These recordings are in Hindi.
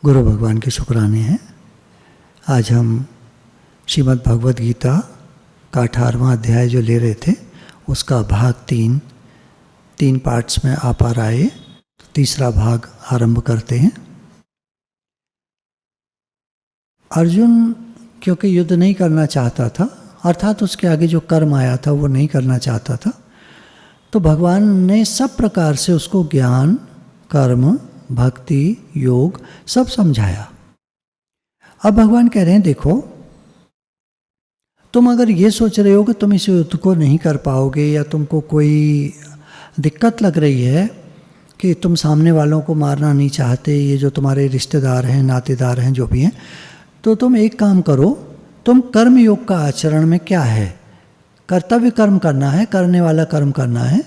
गुरु भगवान के शुक्राने हैं। आज हम श्रीमद् भगवद गीता का 18वां अध्याय जो ले रहे थे उसका भाग 3 पार्ट्स में आप आ रहा है। तीसरा भाग आरंभ करते हैं। अर्जुन क्योंकि युद्ध नहीं करना चाहता था, अर्थात उसके आगे जो कर्म आया था वो नहीं करना चाहता था, तो भगवान ने सब प्रकार से उसको ज्ञान, कर्म, भक्ति, योग सब समझाया। अब भगवान कह रहे हैं देखो, तुम अगर ये सोच रहे हो कि तुम इस युद्ध को नहीं कर पाओगे या तुमको कोई दिक्कत लग रही है कि तुम सामने वालों को मारना नहीं चाहते, ये जो तुम्हारे रिश्तेदार हैं, नातेदार हैं, जो भी हैं, तो तुम एक काम करो, तुम कर्म योग का आचरण में क्या है, कर्तव्य कर्म करना है, करने वाला कर्म करना है,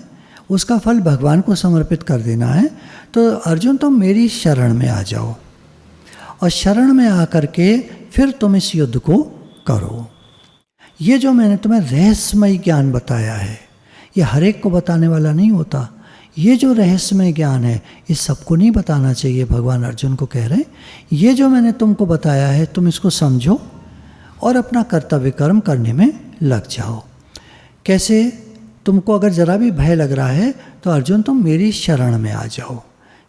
उसका फल भगवान को समर्पित कर देना है। तो अर्जुन तुम मेरी शरण में आ जाओ और शरण में आकर के फिर तुम इस युद्ध को करो। ये जो मैंने तुम्हें रहस्यमय ज्ञान बताया है, ये हर एक को बताने वाला नहीं होता। ये जो रहस्यमय ज्ञान है ये सबको नहीं बताना चाहिए। भगवान अर्जुन को कह रहे हैं ये जो मैंने तुमको बताया है तुम इसको समझो और अपना कर्तव्य कर्म करने में लग जाओ। कैसे? तुमको अगर ज़रा भी भय लग रहा है तो अर्जुन तुम मेरी शरण में आ जाओ,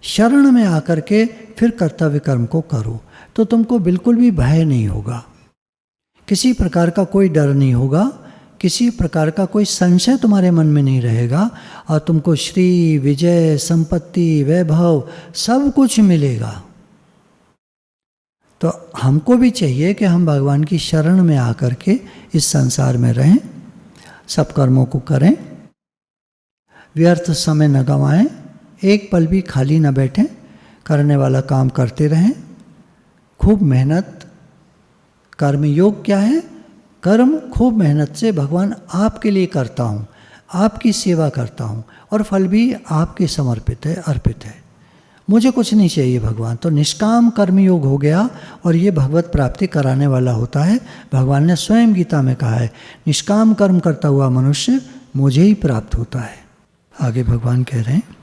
शरण में आकर के फिर कर्तव्य कर्म को करो, तो तुमको बिल्कुल भी भय नहीं होगा, किसी प्रकार का कोई डर नहीं होगा, किसी प्रकार का कोई संशय तुम्हारे मन में नहीं रहेगा और तुमको श्री, विजय, संपत्ति, वैभव सब कुछ मिलेगा। तो हमको भी चाहिए कि हम भगवान की शरण में आकर के इस संसार में रहें, सब कर्मों को करें, व्यर्थ समय न गंवाएं, एक पल भी खाली न बैठें, करने वाला काम करते रहें, खूब मेहनत। कर्म योग क्या है? कर्म खूब मेहनत से भगवान आपके लिए करता हूँ, आपकी सेवा करता हूँ और फल भी आपके समर्पित है, अर्पित है, मुझे कुछ नहीं चाहिए भगवान। तो निष्काम कर्म योग हो गया और ये भगवत प्राप्ति कराने वाला होता है। भगवान ने स्वयं गीता में कहा है निष्काम कर्म करता हुआ मनुष्य मुझे ही प्राप्त होता है। आगे भगवान कह रहे हैं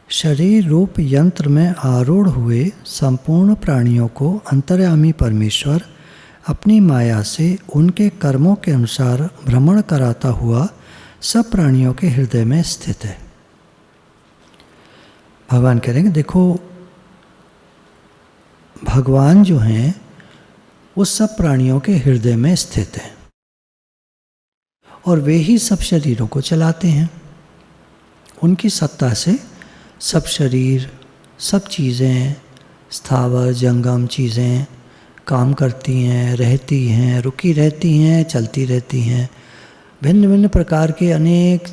शरीर रूप यंत्र में आरूढ़ हुए संपूर्ण प्राणियों को अंतर्यामी परमेश्वर अपनी माया से उनके कर्मों के अनुसार भ्रमण कराता हुआ सब प्राणियों के हृदय में स्थित है। भगवान कह रहे हैं देखो, भगवान जो हैं वो सब प्राणियों के हृदय में स्थित हैं और वे ही सब शरीरों को चलाते हैं। उनकी सत्ता से सब शरीर, सब चीज़ें, स्थावर जंगम चीज़ें काम करती हैं, रहती हैं, रुकी रहती हैं, चलती रहती हैं। भिन्न भिन्न प्रकार के अनेक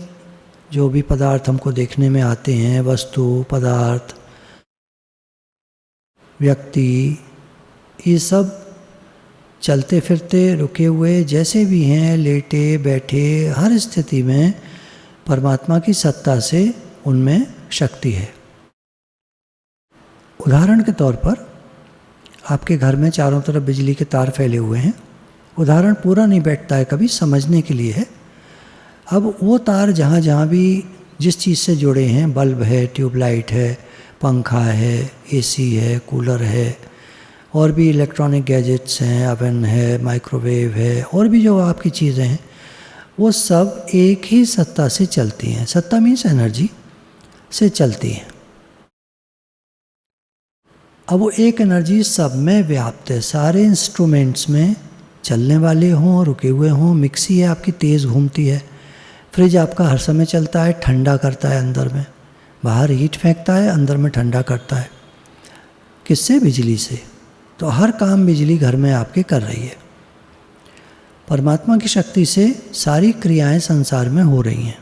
जो भी पदार्थ हमको देखने में आते हैं, वस्तु, पदार्थ, व्यक्ति, ये सब चलते फिरते, रुके हुए, जैसे भी हैं, लेटे बैठे, हर स्थिति में परमात्मा की सत्ता से उनमें शक्ति है। उदाहरण के तौर पर आपके घर में चारों तरफ बिजली के तार फैले हुए हैं। उदाहरण पूरा नहीं बैठता है, कभी समझने के लिए है। अब वो तार जहाँ जहाँ भी जिस चीज़ से जुड़े हैं, बल्ब है, ट्यूबलाइट है, पंखा है, एसी है, कूलर है, और भी इलेक्ट्रॉनिक गैजेट्स हैं, ओवन है, माइक्रोवेव है, और भी जो आपकी चीज़ें हैं, वो सब एक ही सत्ता से चलती हैं। सत्ता मीन्स एनर्जी से चलती हैं। अब वो एक एनर्जी सब में व्याप्त है, सारे इंस्ट्रूमेंट्स में, चलने वाले हों, रुके हुए हों। मिक्सी है आपकी, तेज़ घूमती है। फ्रिज आपका हर समय चलता है, ठंडा करता है अंदर में, बाहर हीट फेंकता है, अंदर में ठंडा करता है। किससे? बिजली से। तो हर काम बिजली घर में आपके कर रही है। परमात्मा की शक्ति से सारी क्रियाएं संसार में हो रही हैं।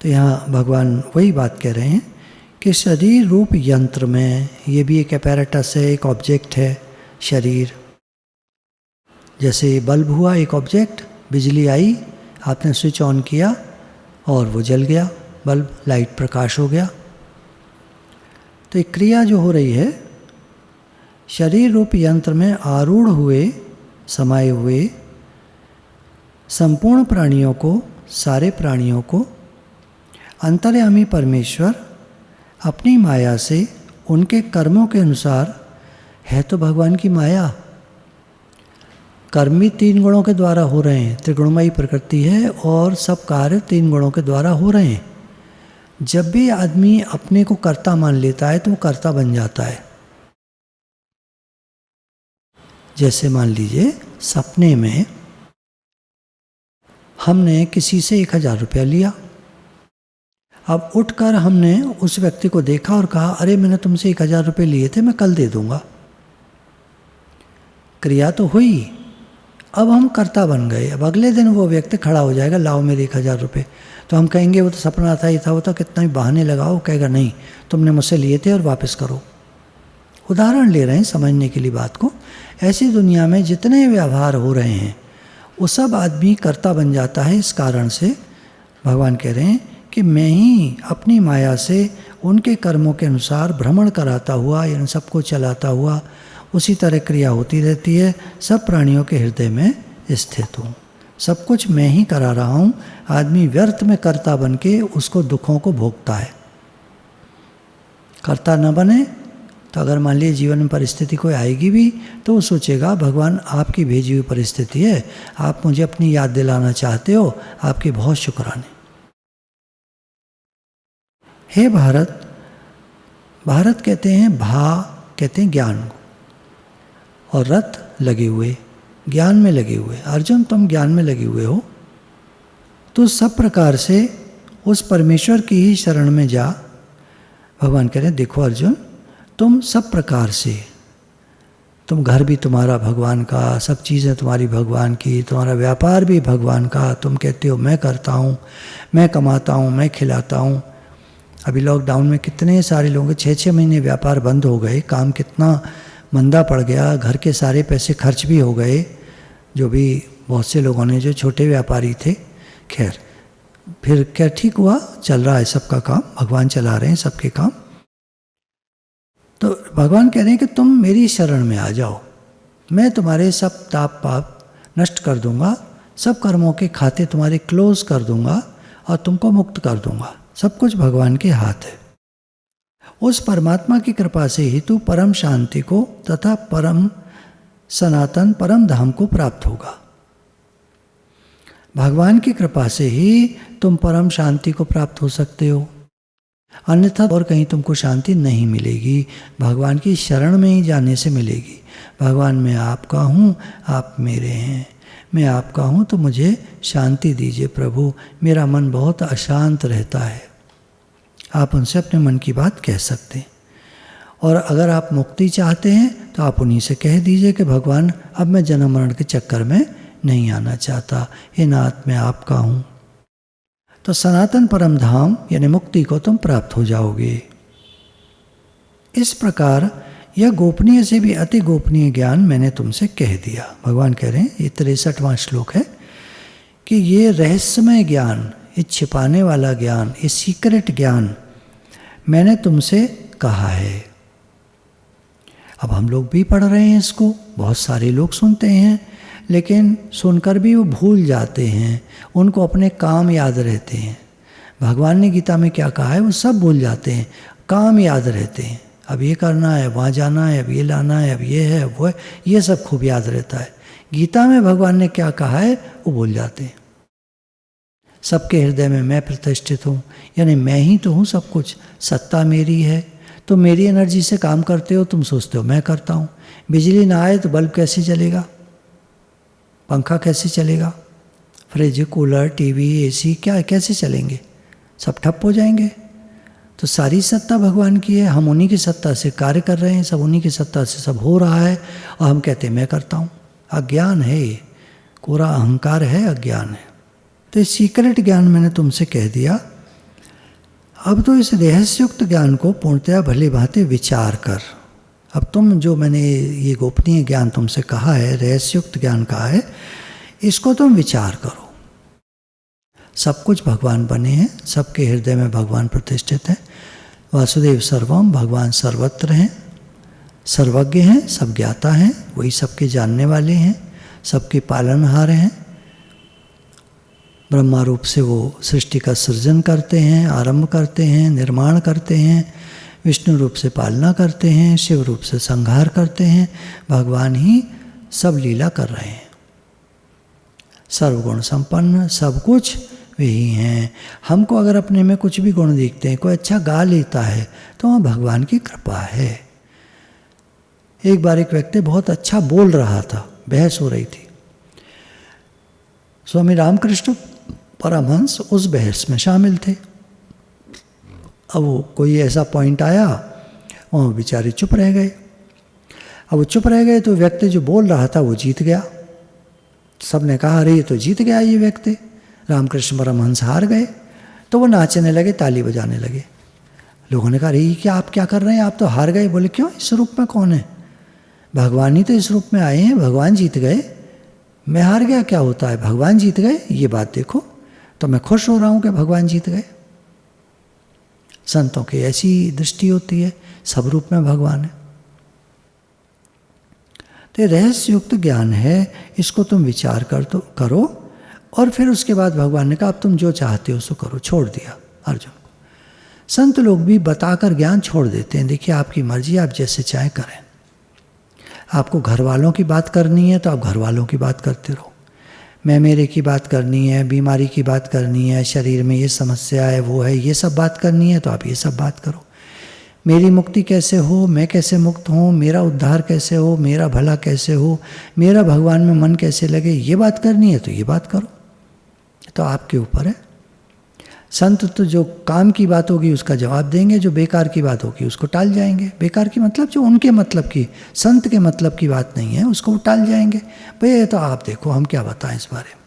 तो यहाँ भगवान वही बात कह रहे हैं कि शरीर रूप यंत्र में, ये भी एक अपैरेटस है, एक ऑब्जेक्ट है शरीर। जैसे बल्ब हुआ एक ऑब्जेक्ट, बिजली आई, आपने स्विच ऑन किया और वो जल गया, बल्ब, लाइट, प्रकाश हो गया। तो एक क्रिया जो हो रही है, शरीर रूप यंत्र में आरूढ़ हुए, समाये हुए संपूर्ण प्राणियों को, सारे प्राणियों को अंतर्यामी परमेश्वर अपनी माया से उनके कर्मों के अनुसार है तो भगवान की माया। कर्म भी 3 गुणों के द्वारा हो रहे हैं, त्रिगुणमयी प्रकृति है और सब कार्य 3 गुणों के द्वारा हो रहे हैं। जब भी आदमी अपने को कर्ता मान लेता है तो वो कर्ता बन जाता है। जैसे मान लीजिए सपने में हमने किसी से 1000 रुपया लिया। अब उठकर हमने उस व्यक्ति को देखा और कहा, अरे मैंने तुमसे 1000 रुपये लिए थे, मैं कल दे दूंगा। क्रिया तो हुई, अब हम कर्ता बन गए। अब अगले दिन वो व्यक्ति खड़ा हो जाएगा, लाओ मेरे 1000 रुपये। तो हम कहेंगे वो तो सपना था, ये था, वो था, कितना भी बहाने लगाओ। कहेगा नहीं, तुमने मुझसे लिए थे और वापस करो। उदाहरण ले रहे हैं समझने के लिए बात को। ऐसी दुनिया में जितने व्यवहार हो रहे हैं वो सब आदमी कर्ता बन जाता है। इस कारण से भगवान कह रहे हैं कि मैं ही अपनी माया से उनके कर्मों के अनुसार भ्रमण कराता हुआ, इन सबको चलाता हुआ उसी तरह क्रिया होती रहती है। सब प्राणियों के हृदय में स्थित हूँ, सब कुछ मैं ही करा रहा हूँ। आदमी व्यर्थ में कर्ता बन के उसको दुखों को भोगता है। कर्ता न बने तो अगर मान लीजिए जीवन में परिस्थिति कोई आएगी भी तो वो सोचेगा भगवान आपकी भेजी हुई परिस्थिति है, आप मुझे अपनी याद दिलाना चाहते हो, आपके बहुत शुक्राने। हे भारत, भारत कहते हैं कहते हैं ज्ञान को, और रथ लगे हुए ज्ञान में लगे हुए। अर्जुन तुम ज्ञान में लगे हुए हो तो सब प्रकार से उस परमेश्वर की ही शरण में जा। भगवान कह रहे हैं देखो अर्जुन, तुम सब प्रकार से, तुम घर भी तुम्हारा भगवान का, सब चीज़ें तुम्हारी भगवान की, तुम्हारा व्यापार भी भगवान का। तुम कहते हो मैं करता हूँ, मैं कमाता हूँ, मैं खिलाता हूँ। अभी लॉकडाउन में कितने सारे लोगों के 6-6 महीने व्यापार बंद हो गए, काम कितना मंदा पड़ गया, घर के सारे पैसे खर्च भी हो गए। जो भी बहुत से लोगों ने, जो छोटे व्यापारी थे, खैर फिर क्या ठीक हुआ, चल रहा है सबका काम, भगवान चला रहे हैं सबके काम। तो भगवान कह रहे हैं कि तुम मेरी शरण में आ जाओ, मैं तुम्हारे सब ताप पाप नष्ट कर दूंगा, सब कर्मों के खाते तुम्हारे क्लोज कर दूंगा और तुमको मुक्त कर दूंगा। सब कुछ भगवान के हाथ है। उस परमात्मा की कृपा से ही तू परम शांति को तथा परम सनातन परम धाम को प्राप्त होगा। भगवान की कृपा से ही तुम परम शांति को प्राप्त हो सकते हो, अन्यथा और कहीं तुमको शांति नहीं मिलेगी। भगवान की शरण में ही जाने से मिलेगी। भगवान मैं आपका हूँ, आप मेरे हैं, मैं आपका हूँ तो मुझे शांति दीजिए प्रभु, मेरा मन बहुत अशांत रहता है। आप उनसे अपने मन की बात कह सकते हैं। और अगर आप मुक्ति चाहते हैं तो आप उन्हीं से कह दीजिए कि भगवान अब मैं जन्म मरण के चक्कर में नहीं आना चाहता, हे नाथ मैं आपका हूँ। तो सनातन परम धाम यानी मुक्ति को तुम प्राप्त हो जाओगे। इस प्रकार यह गोपनीय से भी अति गोपनीय ज्ञान मैंने तुमसे कह दिया। भगवान कह रहे हैं, ये 63वां श्लोक है कि ये रहस्यमय ज्ञान, ये छिपाने वाला ज्ञान, ये सीक्रेट ज्ञान मैंने तुमसे कहा है। अब हम लोग भी पढ़ रहे हैं इसको, बहुत सारे लोग सुनते हैं, लेकिन सुनकर भी वो भूल जाते हैं, उनको अपने काम याद रहते हैं। भगवान ने गीता में क्या कहा है वो सब भूल जाते हैं, काम याद रहते हैं। अब ये करना है, वहाँ जाना है, अब ये लाना है, अब ये है, वो है, ये सब खूब याद रहता है। गीता में भगवान ने क्या कहा है वो भूल जाते हैं। सबके हृदय में मैं प्रतिष्ठित हूँ, यानी मैं ही तो हूँ सब कुछ, सत्ता मेरी है। तो मेरी एनर्जी से काम करते हो, तुम सोचते हो मैं करता हूँ। बिजली ना आए तो बल्ब कैसे चलेगा, पंखा कैसे चलेगा, फ्रिज, कूलर, टीवी, एसी क्या कैसे चलेंगे, सब ठप हो जाएंगे। तो सारी सत्ता भगवान की है, हम उन्हीं की सत्ता से कार्य कर रहे हैं, सब उन्हीं की सत्ता से सब हो रहा है और हम कहते हैं मैं करता हूँ। अज्ञान है ये, कोरा अहंकार है, अज्ञान है। तो इस सीक्रेट ज्ञान मैंने तुमसे कह दिया। अब तो इस रहस्युक्त ज्ञान को पूर्णतया भली भांति विचार कर। अब तुम जो मैंने ये गोपनीय ज्ञान तुमसे कहा है, रहस्युक्त ज्ञान कहा है, इसको तुम विचार करो। सब कुछ भगवान बने हैं, सबके हृदय में भगवान प्रतिष्ठित है। वासुदेव सर्वम, भगवान सर्वत्र हैं, सर्वज्ञ हैं, सब ज्ञाता हैं, वही सबके जानने वाले हैं, सबके पालनहार हैं। ब्रह्मा रूप से वो सृष्टि का सृजन करते हैं, आरंभ करते हैं, निर्माण करते हैं, विष्णु रूप से पालना करते हैं, शिव रूप से संहार करते हैं। भगवान ही सब लीला कर रहे हैं, सर्वगुण संपन्न, सब कुछ वही हैं। हमको अगर अपने में कुछ भी गुण दिखते हैं, कोई अच्छा गा लेता है, तो वहाँ भगवान की कृपा है। एक बार एक व्यक्ति बहुत अच्छा बोल रहा था, बहस हो रही थी। स्वामी रामकृष्ण परमहंस उस बहस में शामिल थे। अब वो कोई ऐसा पॉइंट आया, वहाँ बेचारे चुप रह गए। अब वो चुप रह गए तो व्यक्ति जो बोल रहा था वो जीत गया। सब ने कहा अरे ये तो जीत गया ये व्यक्ति। रामकृष्ण परमहंस हार गए, तो वो नाचने लगे, ताली बजाने लगे। लोगों ने कहा अरे क्या आप क्या कर रहे हैं, आप तो हार गए। बोले क्यों, इस रूप में कौन है, भगवान ही तो इस रूप में आए हैं, भगवान जीत गए, मैं हार गया क्या होता है, भगवान जीत गए, ये बात देखो। तो मैं खुश हो रहा हूँ कि भगवान जीत गए। संतों की ऐसी दृष्टि होती है, सब रूप में भगवान है। तो रहस्य युक्त ज्ञान है, इसको तुम विचार करो। और फिर उसके बाद भगवान ने कहा अब तुम जो चाहते हो सो करो, छोड़ दिया अर्जुन को। संत लोग भी बताकर ज्ञान छोड़ देते हैं, देखिए आपकी मर्जी, आप जैसे चाहे करें। आपको घर वालों की बात करनी है तो आप घर वालों की बात करते रहो, मैं मेरे की बात करनी है, बीमारी की बात करनी है, शरीर में ये समस्या है वो है, ये सब बात करनी है तो आप ये सब बात करो। मेरी मुक्ति कैसे हो, मैं कैसे मुक्त हूँ, मेरा उद्धार कैसे हो, मेरा भला कैसे हो, मेरा भगवान में मन कैसे लगे, ये बात करनी है तो ये बात करो। तो आपके ऊपर है। संत तो जो काम की बात होगी उसका जवाब देंगे, जो बेकार की बात होगी उसको टाल जाएंगे। बेकार की मतलब जो उनके मतलब की, संत के मतलब की बात नहीं है, उसको टाल जाएंगे। भाई ये तो आप देखो, हम क्या बताएं इस बारे में।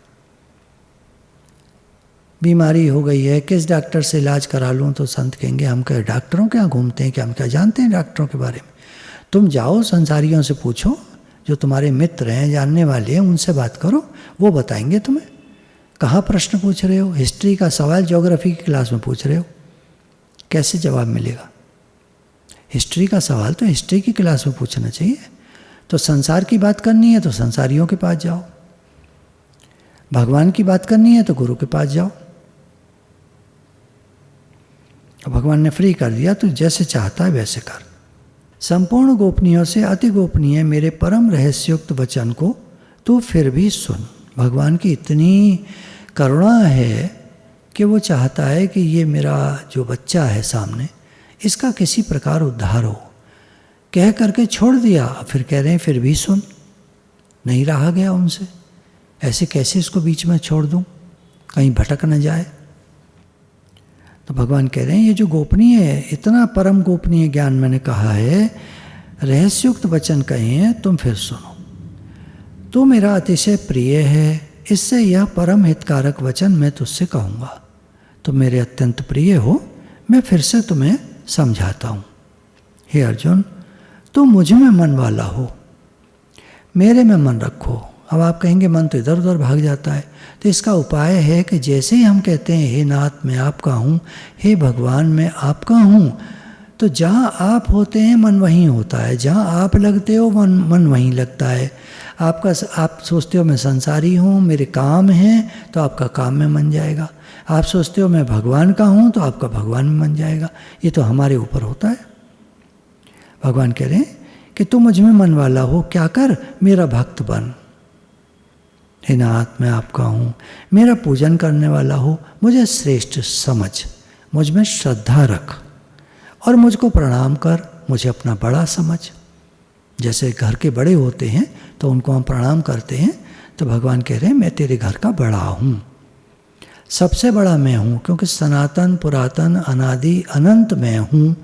बीमारी हो गई है, किस डॉक्टर से इलाज करा लूँ, तो संत कहेंगे हम क्या डॉक्टरों के यहाँ घूमते हैं क्या, हम क्या जानते हैं डॉक्टरों के बारे में। तुम जाओ संसारियों से पूछो, जो तुम्हारे मित्र हैं, जानने वाले हैं, उनसे बात करो, वो बताएंगे तुम्हें। कहाँ प्रश्न पूछ रहे हो, हिस्ट्री का सवाल ज्योग्राफी की क्लास में पूछ रहे हो, कैसे जवाब मिलेगा। हिस्ट्री का सवाल तो हिस्ट्री की क्लास में पूछना चाहिए। तो संसार की बात करनी है तो संसारियों के पास जाओ, भगवान की बात करनी है तो गुरु के पास जाओ। भगवान ने फ्री कर दिया, तो जैसे चाहता है वैसे कर। संपूर्ण गोपनीयों से अति गोपनीय मेरे परम रहस्युक्त वचन को तू फिर भी सुन। भगवान की इतनी करुणा है कि वो चाहता है कि ये मेरा जो बच्चा है सामने, इसका किसी प्रकार उद्धार हो। कह करके छोड़ दिया, फिर कह रहे हैं फिर भी सुन। नहीं रहा गया उनसे, ऐसे कैसे इसको बीच में छोड़ दूं, कहीं भटक न जाए। तो भगवान कह रहे हैं ये जो गोपनीय है, इतना परम गोपनीय ज्ञान मैंने कहा है, रहस्युक्त वचन कहे हैं, तुम फिर सुनो। तो मेरा अतिशय प्रिय है, इससे यह परम हितकारक वचन मैं तुझसे कहूँगा। तुम मेरे अत्यंत प्रिय हो, मैं फिर से तुम्हें समझाता हूँ। हे अर्जुन, तुम मुझ में मन वाला हो, मेरे में मन रखो। अब आप कहेंगे मन तो इधर उधर भाग जाता है, तो इसका उपाय है कि जैसे ही हम कहते हैं हे नाथ मैं आपका हूँ, हे भगवान मैं आपका हूँ, तो जहाँ आप होते हैं मन वहीं होता है, जहाँ आप लगते हो मन वहीं लगता है। आप सोचते हो मैं संसारी हूँ, मेरे काम हैं, तो आपका काम में मन जाएगा। आप सोचते हो मैं भगवान का हूँ, तो आपका भगवान में मन जाएगा। ये तो हमारे ऊपर होता है। भगवान कह रहे हैं कि तू मुझ में मन वाला हो, क्या कर, मेरा भक्त बन। हे नाथ मैं आपका हूँ, मेरा पूजन करने वाला हो, मुझे श्रेष्ठ समझ, मुझ में श्रद्धा रख और मुझको प्रणाम कर, मुझे अपना बड़ा समझ। जैसे घर के बड़े होते हैं तो उनको हम प्रणाम करते हैं, तो भगवान कह रहे हैं मैं तेरे घर का बड़ा हूँ, सबसे बड़ा मैं हूँ, क्योंकि सनातन पुरातन अनादि अनंत मैं हूँ।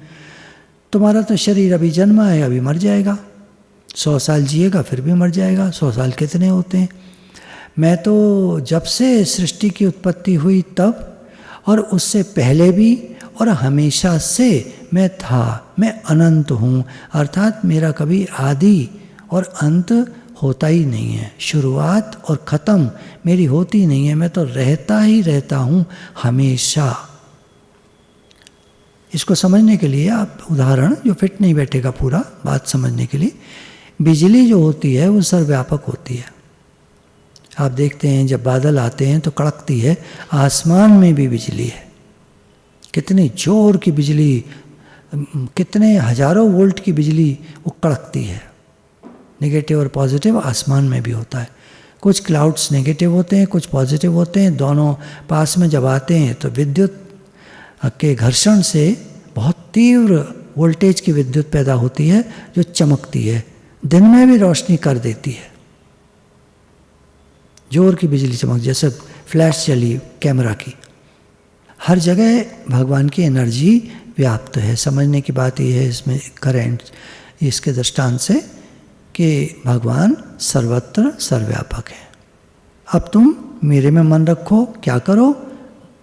तुम्हारा तो शरीर अभी जन्मा है, अभी मर जाएगा, 100 साल जिएगा फिर भी मर जाएगा। 100 साल कितने होते हैं। मैं तो जब से सृष्टि की उत्पत्ति हुई तब, और उससे पहले भी, और हमेशा से मैं था, मैं अनंत हूँ। अर्थात मेरा कभी आदि और अंत होता ही नहीं है, शुरुआत और ख़त्म मेरी होती नहीं है, मैं तो रहता ही रहता हूँ हमेशा। इसको समझने के लिए आप उदाहरण जो फिट नहीं बैठेगा पूरा बात समझने के लिए, बिजली जो होती है वो सर्वव्यापक होती है। आप देखते हैं जब बादल आते हैं तो कड़कती है, आसमान में भी बिजली है, कितनी जोर की बिजली कितने हजारों वोल्ट की बिजली वो कड़कती है। नेगेटिव और पॉजिटिव आसमान में भी होता है। कुछ क्लाउड्स नेगेटिव होते हैं, कुछ पॉजिटिव होते हैं, दोनों पास में जब आते हैं तो विद्युत के घर्षण से बहुत तीव्र वोल्टेज की विद्युत पैदा होती है जो चमकती है, दिन में भी रोशनी कर देती है। जोर की बिजली चमक, जैसे फ्लैश चली कैमरा की। हर जगह भगवान की एनर्जी व्याप्त है। समझने की बात यह है इसमें करंट, इसके दृष्टांत से कि भगवान सर्वत्र सर्वव्यापक है। अब तुम मेरे में मन रखो, क्या करो,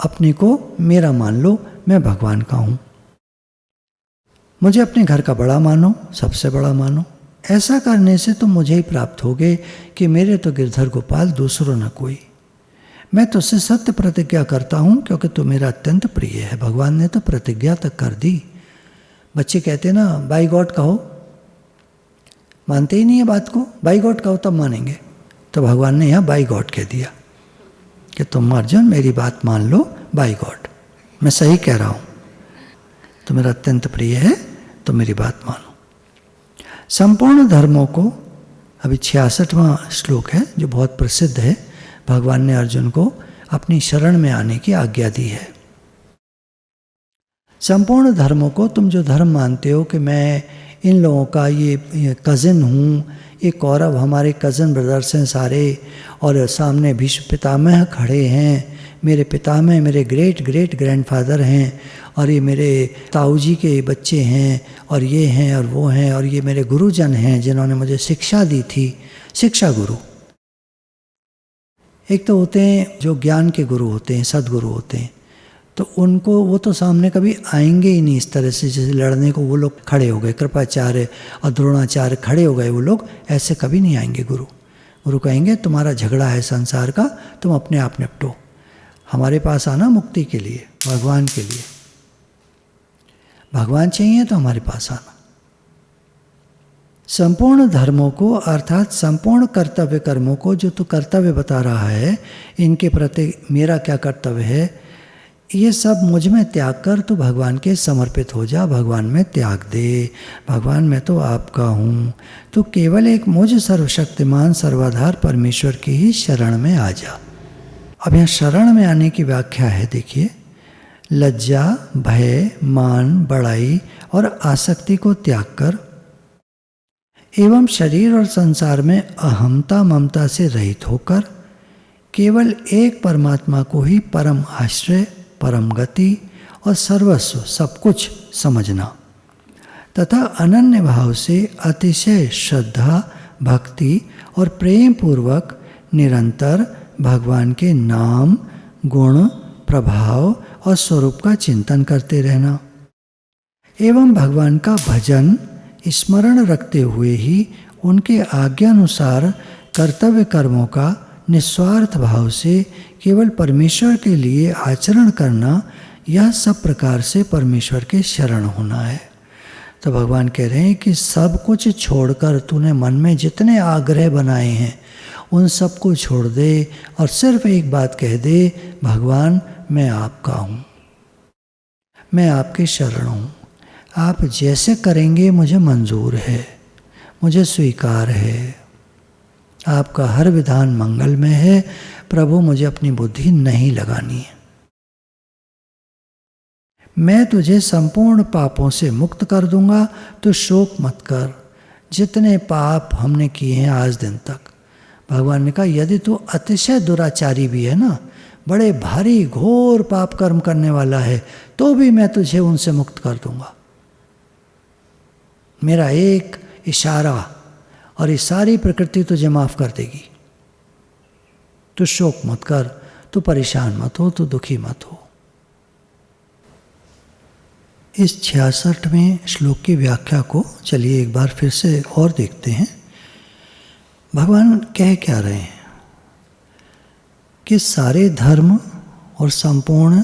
अपने को मेरा मान लो, मैं भगवान का हूँ। मुझे अपने घर का बड़ा मानो, सबसे बड़ा मानो। ऐसा करने से तुम मुझे ही प्राप्त होगे कि मेरे तो गिरधर गोपाल, दूसरों न कोई। मैं तुझसे सत्य प्रतिज्ञा करता हूँ क्योंकि तू मेरा अत्यंत प्रिय है। भगवान ने तो प्रतिज्ञा तक कर दी। बच्चे कहते ना बाई गॉड कहो, मानते ही नहीं है बात को। बाई गॉड कहो तब मानेंगे। तो भगवान ने यहाँ बाई गॉड कह दिया कि तुम अर्जुन मेरी बात मान लो, बाई गॉड मैं सही कह रहा हूँ, तो मेरा अत्यंत प्रिय है, तो मेरी बात मानो। संपूर्ण धर्मों को, अभी 66वां श्लोक है जो बहुत प्रसिद्ध है। भगवान ने अर्जुन को अपनी शरण में आने की आज्ञा दी है। संपूर्ण धर्मों को, तुम जो धर्म मानते हो कि मैं इन लोगों का ये कज़िन हूँ, ये कौरव हमारे कज़न ब्रदर्स हैं सारे, और सामने भीष्म पितामह खड़े हैं, मेरे पितामह मेरे ग्रेट ग्रेट ग्रैंडफादर हैं, और ये मेरे ताऊ जी के बच्चे हैं, और ये हैं और वो हैं, और ये मेरे गुरुजन हैं जिन्होंने मुझे शिक्षा दी थी, शिक्षा गुरु। एक तो होते हैं जो ज्ञान के गुरु होते हैं, सदगुरु होते हैं, तो उनको वो तो सामने कभी आएंगे ही नहीं इस तरह से जैसे लड़ने को वो लोग खड़े हो गए, कृपाचार्य और द्रोणाचार्य खड़े हो गए, वो लोग ऐसे कभी नहीं आएंगे। गुरु कहेंगे तुम्हारा झगड़ा है संसार का, तुम अपने आप निपटो, हमारे पास आना मुक्ति के लिए, भगवान के लिए। भगवान चाहिए तो हमारे पास आना। संपूर्ण धर्मों को अर्थात संपूर्ण कर्तव्य कर्मों को, जो तू कर्तव्य बता रहा है, इनके प्रति मेरा क्या कर्तव्य है, ये सब मुझ में त्याग कर तू भगवान के समर्पित हो जा, भगवान में त्याग दे। भगवान मैं तो आपका हूँ, तू केवल एक मुझ सर्वशक्तिमान सर्वाधार परमेश्वर की ही शरण में आ जा। अब यहाँ शरण में आने की व्याख्या है, देखिए, लज्जा, भय, मान, बड़ाई और आसक्ति को त्याग कर एवं शरीर और संसार में अहमता ममता से रहित होकर केवल एक परमात्मा को ही परम आश्रय, परम गति और सर्वस्व सब कुछ समझना तथा अनन्य भाव से अतिशय श्रद्धा, भक्ति और प्रेम पूर्वक निरंतर भगवान के नाम, गुण, प्रभाव और स्वरूप का चिंतन करते रहना एवं भगवान का भजन स्मरण रखते हुए ही उनके आज्ञानुसार कर्तव्य कर्मों का निस्वार्थ भाव से केवल परमेश्वर के लिए आचरण करना, यह सब प्रकार से परमेश्वर के शरण होना है। तो भगवान कह रहे हैं कि सब कुछ छोड़कर तूने मन में जितने आग्रह बनाए हैं उन सब को छोड़ दे और सिर्फ एक बात कह दे, भगवान मैं आपका हूँ, मैं आपके शरण हूँ, आप जैसे करेंगे मुझे मंजूर है, मुझे स्वीकार है, आपका हर विधान मंगलमय है, प्रभु मुझे अपनी बुद्धि नहीं लगानी है। मैं तुझे संपूर्ण पापों से मुक्त कर दूंगा, तो शोक मत कर। जितने पाप हमने किए हैं आज दिन तक, भगवान ने कहा यदि तू अतिशय दुराचारी भी है ना, बड़े भारी घोर पाप कर्म करने वाला है, तो भी मैं तुझे उनसे मुक्त कर दूंगा। मेरा एक इशारा और ये सारी प्रकृति तुझे माफ कर देगी। तू शोक मत कर, तू परेशान मत हो, तू दुखी मत हो। इस 66वें श्लोक की व्याख्या को चलिए एक बार फिर से और देखते हैं। भगवान कह क्या रहे हैं कि सारे धर्म और संपूर्ण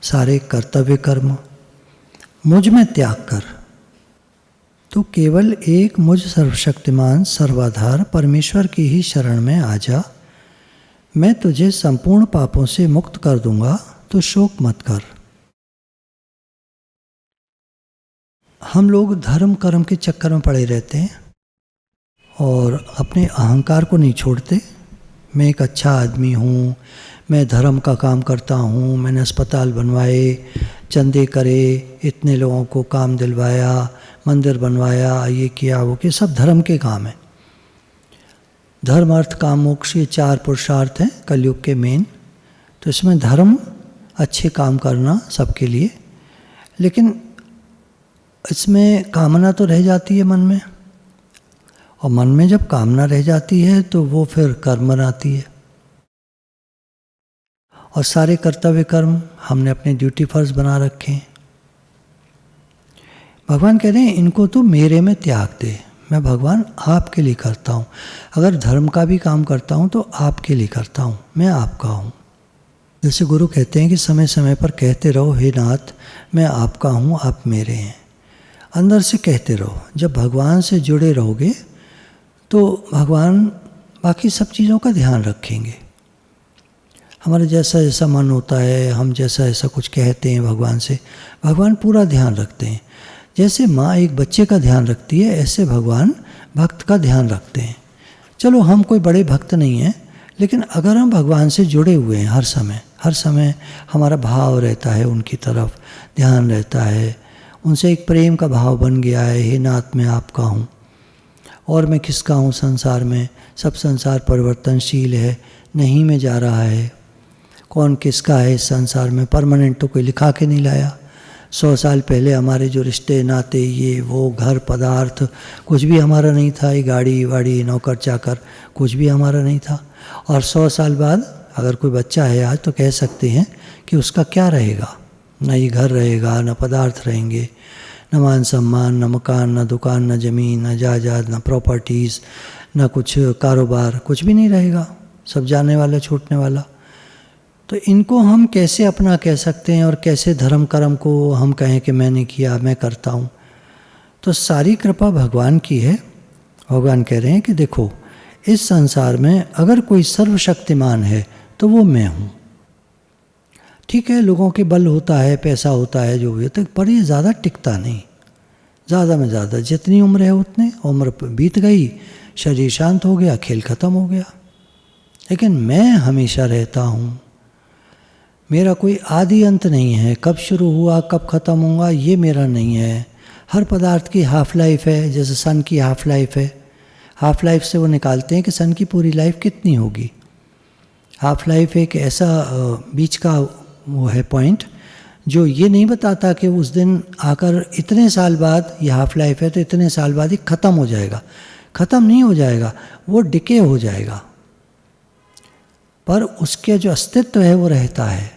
सारे कर्तव्य कर्म मुझ में त्याग कर, तो केवल एक मुझ सर्वशक्तिमान सर्वाधार परमेश्वर की ही शरण में आ जा। मैं तुझे संपूर्ण पापों से मुक्त कर दूंगा, तो शोक मत कर। हम लोग धर्म कर्म के चक्कर में पड़े रहते हैं और अपने अहंकार को नहीं छोड़ते। मैं एक अच्छा आदमी हूँ, मैं धर्म का काम करता हूँ, मैंने अस्पताल बनवाए, चंदे करे, इतने लोगों को काम दिलवाया, मंदिर बनवाया, ये किया वो किया, सब धर्म के काम हैं। धर्म अर्थ काम मोक्ष, ये 4 पुरुषार्थ हैं कलयुग के मेन। तो इसमें धर्म अच्छे काम करना सबके लिए, लेकिन इसमें कामना तो रह जाती है मन में, और मन में जब कामना रह जाती है तो वो फिर कर्म बनाती है। और सारे कर्तव्य कर्म हमने अपने ड्यूटी फर्ज बना रखे हैं। भगवान कह रहे हैं इनको तो मेरे में त्याग दे, मैं भगवान आपके लिए करता हूँ। अगर धर्म का भी काम करता हूँ तो आपके लिए करता हूँ, मैं आपका हूँ। जैसे गुरु कहते हैं कि समय समय पर कहते रहो, हे नाथ मैं आपका हूँ, आप मेरे हैं। अंदर से कहते रहो। जब भगवान से जुड़े रहोगे तो भगवान बाकी सब चीज़ों का ध्यान रखेंगे। हमारा जैसा जैसा मन होता है, हम जैसा ऐसा कुछ कहते हैं भगवान से, भगवान पूरा ध्यान रखते हैं। जैसे माँ एक बच्चे का ध्यान रखती है, ऐसे भगवान भक्त का ध्यान रखते हैं। चलो हम कोई बड़े भक्त नहीं हैं, लेकिन अगर हम भगवान से जुड़े हुए हैं हर समय हमारा भाव रहता है, उनकी तरफ ध्यान रहता है, उनसे एक प्रेम का भाव बन गया है, हे नाथ मैं आपका हूँ और मैं किसका हूँ संसार में, सब संसार परिवर्तनशील है, नहीं में जा रहा है, कौन किसका है इस संसार में, परमानेंट तो कोई लिखा के नहीं लाया। 100 साल पहले हमारे जो रिश्ते नाते, ये वो, घर पदार्थ, कुछ भी हमारा नहीं था। ये गाड़ी वाड़ी, नौकर चाकर, कुछ भी हमारा नहीं था। और 100 साल बाद अगर कोई बच्चा है आज, तो कह सकते हैं कि उसका क्या रहेगा। न ये घर रहेगा, न पदार्थ रहेंगे, न मान सम्मान, न मकान, न दुकान, न ज़मीन, न जायदाद, न प्रॉपर्टीज़, न कुछ कारोबार, कुछ भी नहीं रहेगा, सब जाने वाला, छूटने वाला। तो इनको हम कैसे अपना कह सकते हैं और कैसे धर्म कर्म को हम कहें कि मैंने किया, मैं करता हूँ। तो सारी कृपा भगवान की है। भगवान कह रहे हैं कि देखो इस संसार में अगर कोई सर्वशक्तिमान है तो वो मैं हूँ। ठीक है, लोगों के बल होता है, पैसा होता है, जो भी होता है, पर ये ज़्यादा टिकता नहीं। ज़्यादा में ज़्यादा जितनी उम्र है उतने, उम्र बीत गई, शरीर शांत हो गया, खेल ख़त्म हो गया। लेकिन मैं हमेशा रहता हूँ, मेरा कोई आदि अंत नहीं है, कब शुरू हुआ कब ख़त्म होगा ये मेरा नहीं है। हर पदार्थ की हाफ लाइफ है, जैसे सन की हाफ लाइफ है। हाफ लाइफ से वो निकालते हैं कि सन की पूरी लाइफ कितनी होगी। हाफ लाइफ एक ऐसा बीच का वो है पॉइंट जो ये नहीं बताता कि उस दिन आकर इतने साल बाद ये हाफ लाइफ है तो इतने साल बाद ये ख़त्म हो जाएगा। ख़त्म नहीं हो जाएगा, वो डिके हो जाएगा, पर उसके जो अस्तित्व है वो रहता है,